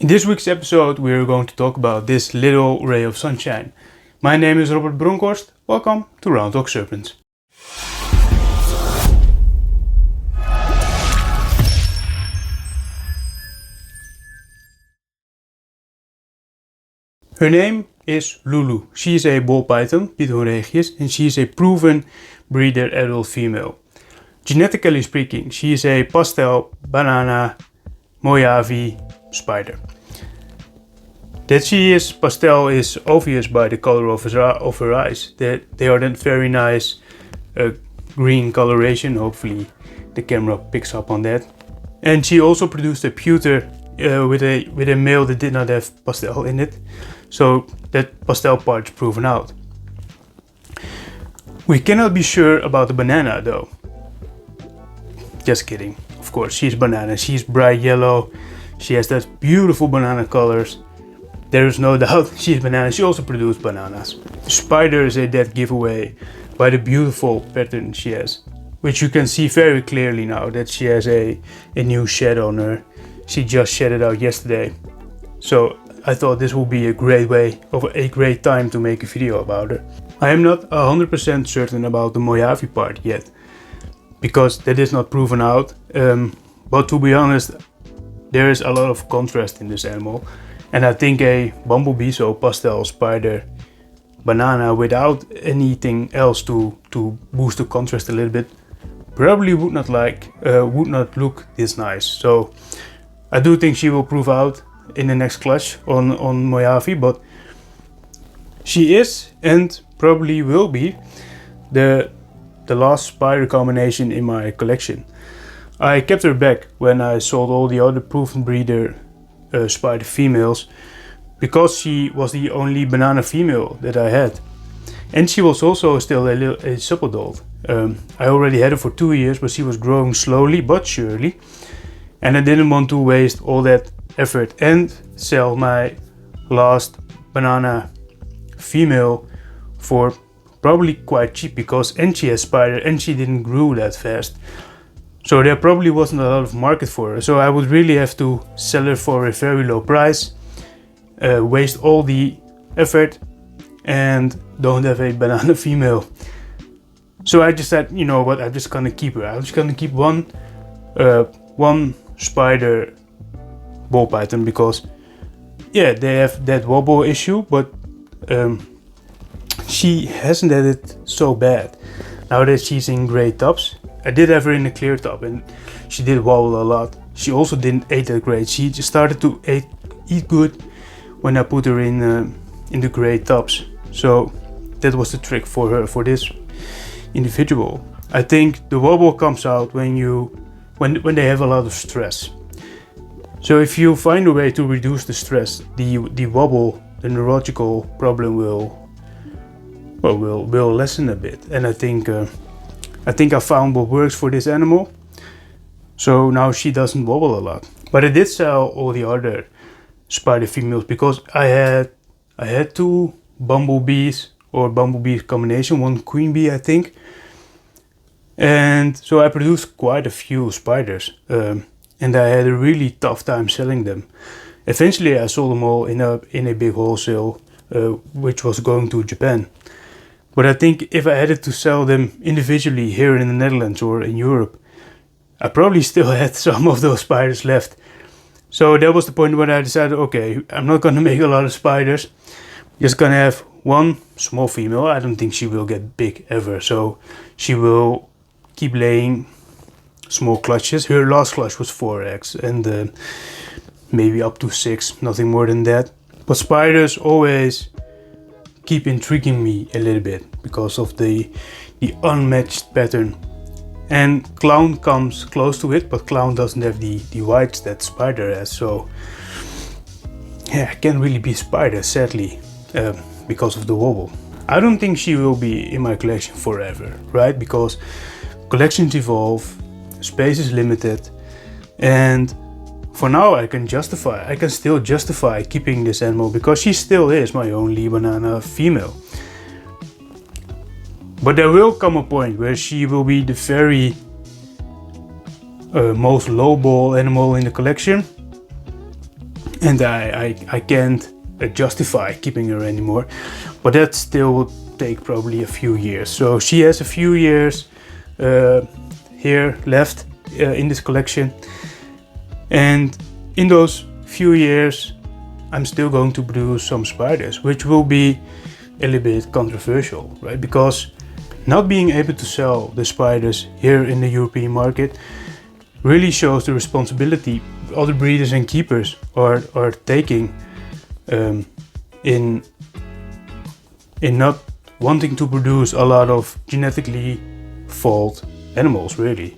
In this week's episode, we are going to talk about this little ray of sunshine. My name is Robert Bronkhorst. Welcome to Round Talk Serpents. Her name is Lulu. She is a ball python, Python regius, and she is a proven breeder adult female. Genetically speaking, she is a pastel, banana, Mojave spider. That she is pastel is obvious by the color of her eyes. They are that very nice green coloration. Hopefully the camera picks up on that. And she also produced a pewter with a male that did not have pastel in it. So that pastel part is proven out. We cannot be sure about the banana though. Just kidding. Of course, she's banana. She's bright yellow. She has that beautiful banana colors. There is no doubt she's banana. She also produced bananas. The spider is a dead giveaway by the beautiful pattern she has, which you can see very clearly now that she has a new shed on her. She just shed it out yesterday. So I thought this would be a great time to make a video about her. I am not 100% certain about the Mojave part yet, because that is not proven out. But to be honest, there is a lot of contrast in this animal. And I think a bumblebee, so pastel, spider, banana without anything else to boost the contrast a little bit, probably would not look this nice. So I do think she will prove out in the next clutch on Mojave, but she is and probably will be the last spider combination in my collection. I kept her back when I sold all the other proven breeder spider females, because she was the only banana female that I had, and she was also still a subadult. I already had her for 2 years, but she was growing slowly but surely, and I didn't want to waste all that effort and sell my last banana female for probably quite cheap, because and she has spider and she didn't grow that fast. So there probably wasn't a lot of market for her. So I would really have to sell her for a very low price, waste all the effort, and don't have a banana female. So I just said, you know what, I'm just gonna keep her. I'm just gonna keep one spider ball python, because yeah, they have that wobble issue, but she hasn't had it so bad. Now that she's in gray tops, I did have her in a clear top and she did wobble a lot. She also didn't eat that great. She just started to eat good when I put her in the gray tops. So that was the trick for her, for this individual. I think the wobble comes out when they have a lot of stress. So if you find a way to reduce the stress, the wobble, the neurological problem will lessen a bit. And I think I found what works for this animal. So now she doesn't wobble a lot. But I did sell all the other spider females, because I had 2 bumblebees, or bumblebee combination, 1 queen bee I think. And so I produced quite a few spiders. And I had a really tough time selling them. Eventually I sold them all in a big wholesale, which was going to Japan. But I think if I had to sell them individually here in the Netherlands or in Europe, I probably still had some of those spiders left. So that was the point when I decided, okay, I'm not gonna make a lot of spiders. Just gonna have 1 small female. I don't think she will get big ever. So she will keep laying small clutches. Her last clutch was 4 eggs and maybe up to 6, nothing more than that. But spiders always keep intriguing me a little bit because of the unmatched pattern. And clown comes close to it, but clown doesn't have the whites that spider has. So yeah, I can't really be spider, sadly, because of the wobble. I don't think she will be in my collection forever, right? Because collections evolve, space is limited, and for now I can still justify keeping this animal, because she still is my only banana female. But there will come a point where she will be the very most lowball animal in the collection, and I can't justify keeping her anymore, but that still would take probably a few years. So she has a few years here left in this collection, and in those few years I'm still going to produce some spiders, which will be a little bit controversial, right? Because not being able to sell the spiders here in the European market really shows the responsibility other breeders and keepers are taking in not wanting to produce a lot of genetically fault animals, really.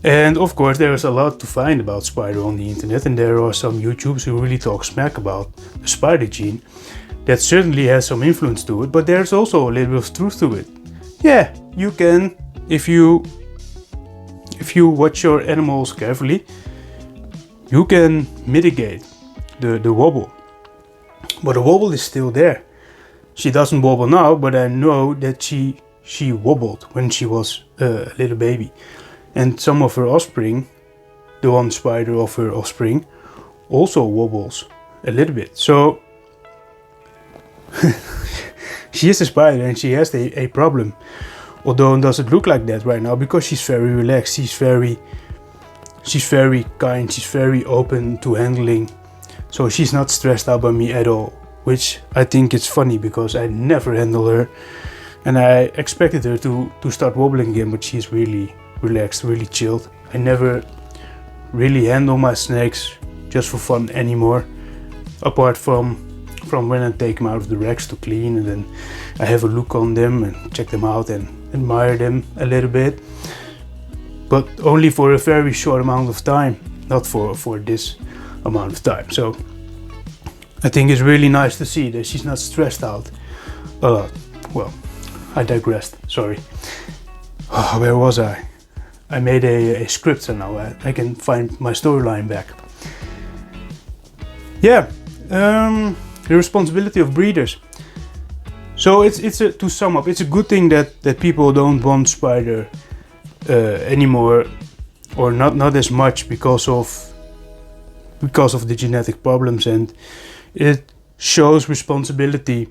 And of course there's a lot to find about spider on the internet, and there are some YouTubers who really talk smack about the spider gene. That certainly has some influence to it, but there's also a little bit of truth to it. Yeah, you can, if you watch your animals carefully, you can mitigate the wobble. But the wobble is still there. She doesn't wobble now, but I know that she wobbled when she was a little baby. And some of her offspring, the one spider of her offspring, also wobbles a little bit. So she is a spider and she has a problem. Although it doesn't look like that right now, because she's very relaxed, she's very kind, she's very open to handling. So she's not stressed out by me at all, which I think is funny because I never handle her. And I expected her to start wobbling again, but she's really relaxed, really chilled. I never really handle my snakes just for fun anymore, apart from when I take them out of the racks to clean, and then I have a look on them and check them out and admire them a little bit, but only for a very short amount of time, not for this amount of time. So I think it's really nice to see that she's not stressed out a lot. Well, I digressed, sorry. Oh, where was I? I made a script, so now I can find my storyline back. Yeah, the responsibility of breeders. So to sum up, it's a good thing that people don't want spider anymore, or not as much because of the genetic problems, and it shows responsibility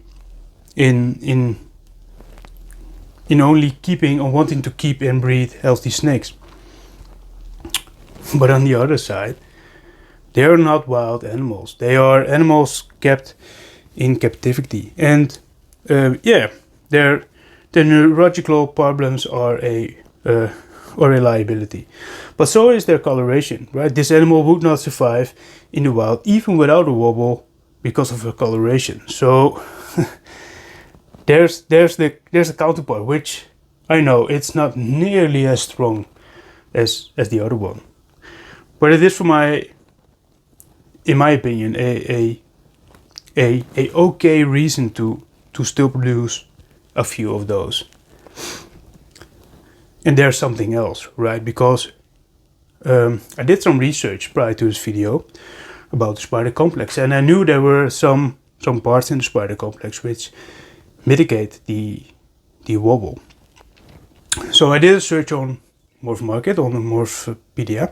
in only keeping or wanting to keep and breed healthy snakes. But on the other side, they are not wild animals. They are animals kept in captivity, and their neurological problems are a liability. But so is their coloration, right? This animal would not survive in the wild even without a wobble because of her coloration. So there's a counterpart, which I know it's not nearly as strong as the other one, but it is, in my opinion, a okay reason to still produce a few of those. And there's something else, right? Because I did some research prior to this video about the spider complex, and I knew there were some parts in the spider complex which mitigate the wobble. So I did a search on Morph Market, on the Morphpedia,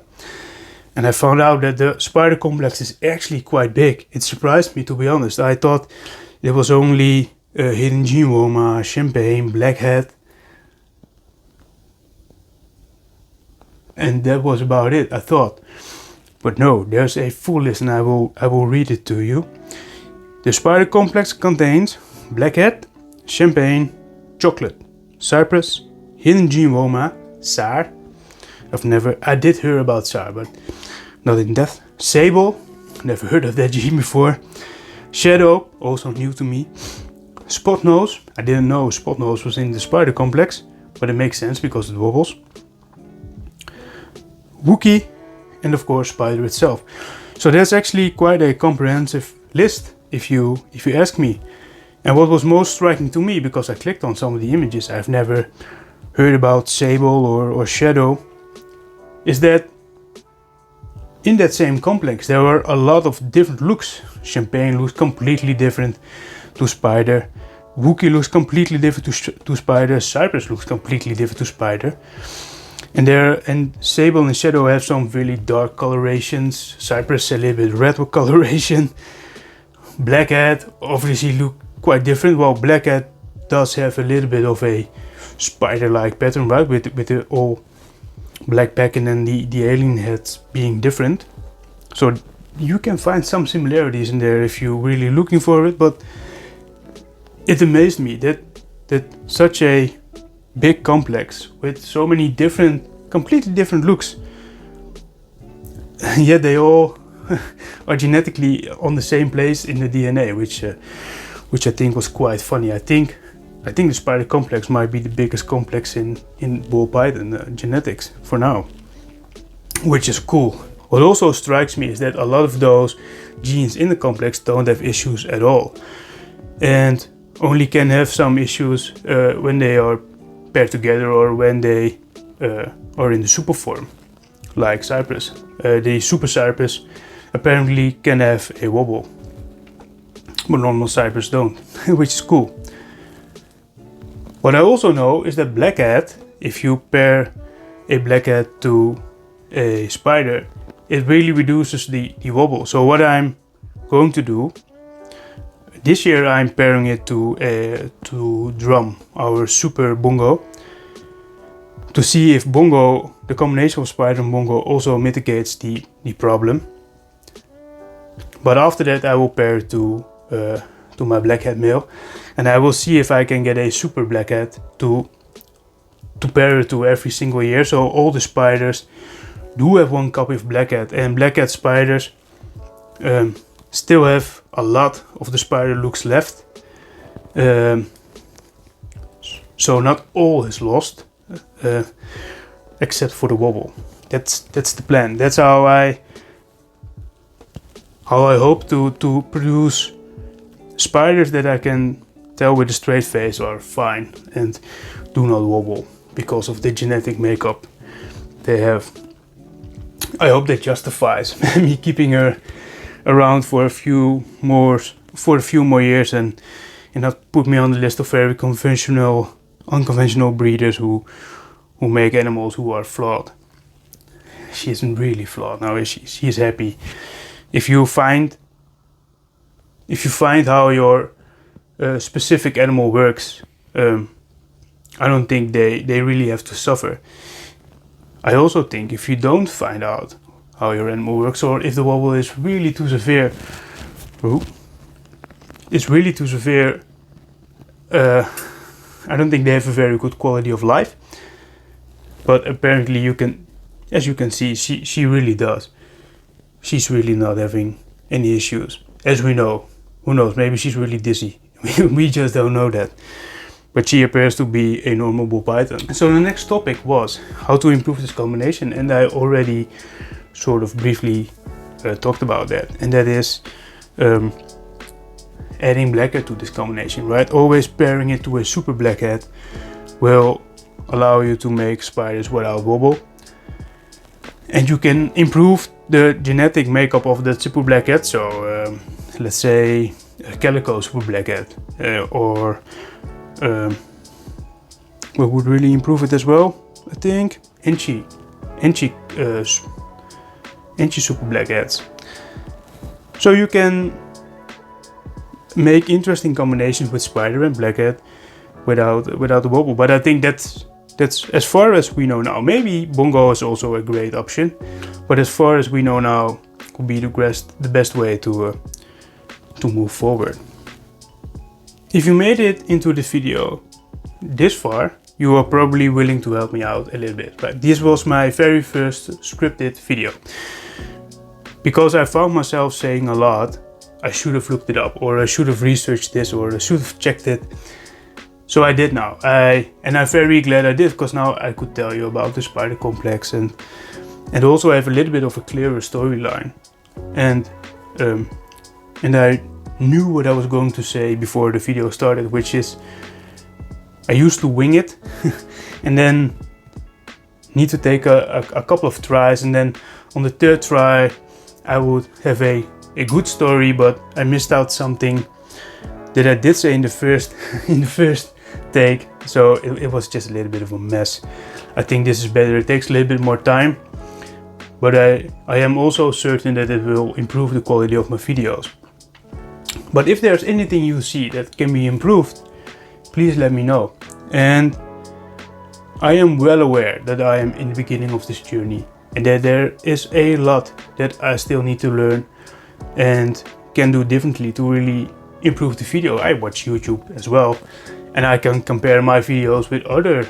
and I found out that the spider complex is actually quite big. It surprised me, to be honest. I thought it was only Hidden Gene Woma, Champagne, Blackhead, and that was about it, I thought. But no, there's a full list, and I will read it to you. The spider complex contains Blackhead, Champagne, Chocolate, Cypress, Hidden Gene Woma, Saar. I did hear about Saar, but not in depth. Sable, never heard of that gene before. Shadow, also new to me. Spot Nose, I didn't know Spot Nose was in the spider complex, but it makes sense because it wobbles. Wookie, and of course spider itself. So that's actually quite a comprehensive list, if you ask me. And what was most striking to me, because I clicked on some of the images, I've never heard about Sable or Shadow, is that in that same complex there were a lot of different looks. Champagne looks completely different to spider. Wookie looks completely different to spider. Cypress looks completely different to spider. And Sable and Shadow have some really dark colorations. Cypress a little bit red coloration. Blackhead obviously look quite different. Well, Blackhead does have a little bit of a spider-like pattern, right? With the all black back and then the alien heads being different. So you can find some similarities in there if you're really looking for it, but it amazed me that such a big complex with so many different, completely different looks, yet they all are genetically on the same place in the DNA, which I think was quite funny. I think the spider complex might be the biggest complex in ball python genetics for now, which is cool. What also strikes me is that a lot of those genes in the complex don't have issues at all, and only can have some issues when they are paired together or when they are in the super form, like Cypress. The super Cypress apparently can have a wobble, but normal Cypress don't, which is cool. What I also know is that Blackhead, if you pair a Blackhead to a spider, it really reduces the wobble. So what I'm going to do this year, I'm pairing it to Drum, our super Bongo, to see if Bongo, the combination of spider and Bongo, also mitigates the problem. But after that, I will pair it to my Blackhead male, and I will see if I can get a super Blackhead to pair it to every single year. So all the spiders do have one copy of Blackhead, and Blackhead spiders still have a lot of the spider looks left. So not all is lost, except for the wobble. That's the plan. That's how I hope to produce spiders that I can tell with a straight face are fine and do not wobble because of the genetic makeup they have. I hope that justifies me keeping her around for a few more years and not put me on the list of very unconventional breeders who make animals who are flawed. She isn't really flawed now, is she? She is happy. If you find how your specific animal works, I don't think they really have to suffer. I also think if you don't find out how your animal works, or if the wobble is really too severe, I don't think they have a very good quality of life. But apparently you can, as you can see, she really does. She's really not having any issues, as we know. Who knows, maybe she's really dizzy. We just don't know that. But she appears to be a normal ball python. So the next topic was how to improve this combination, and I already sort of briefly talked about that, and that is adding Blackhead to this combination, right? Always pairing it to a super Blackhead will allow you to make spiders without wobble, and you can improve the genetic makeup of the super Blackhead. So let's say a Calico super Blackhead, or what would really improve it as well, I think, Enchi super Blackheads. So you can make interesting combinations with spider and Blackhead without the wobble. But I think that's as far as we know now. Maybe Bongo is also a great option, but as far as we know now, could be the best way to move forward. If you made it into this video this far, you are probably willing to help me out a little bit, right? This was my very first scripted video. Because I found myself saying a lot, I should have looked it up, or I should have researched this, or I should have checked it. So I did now. I'm very glad I did, because now I could tell you about the spider complex and also have a little bit of a clearer storyline. And I knew what I was going to say before the video started, which is I used to wing it and then need to take a couple of tries, and then on the third try I would have a good story, but I missed out something that I did say in the first take, so it was just a little bit of a mess. I think this is better. It takes a little bit more time, but I am also certain that it will improve the quality of my videos. But if there's anything you see that can be improved, please let me know. And I am well aware that I am in the beginning of this journey and that there is a lot that I still need to learn and can do differently to really improve the video. I watch YouTube as well, and I can compare my videos with other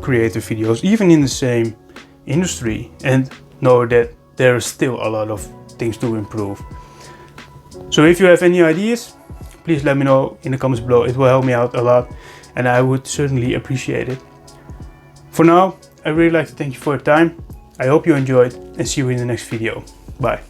creative videos, even in the same industry, and know that there is still a lot of things to improve. So if you have any ideas, please let me know in the comments below. It will help me out a lot and I would certainly appreciate it. For now, I really like to thank you for your time. I hope you enjoyed and see you in the next video. Bye.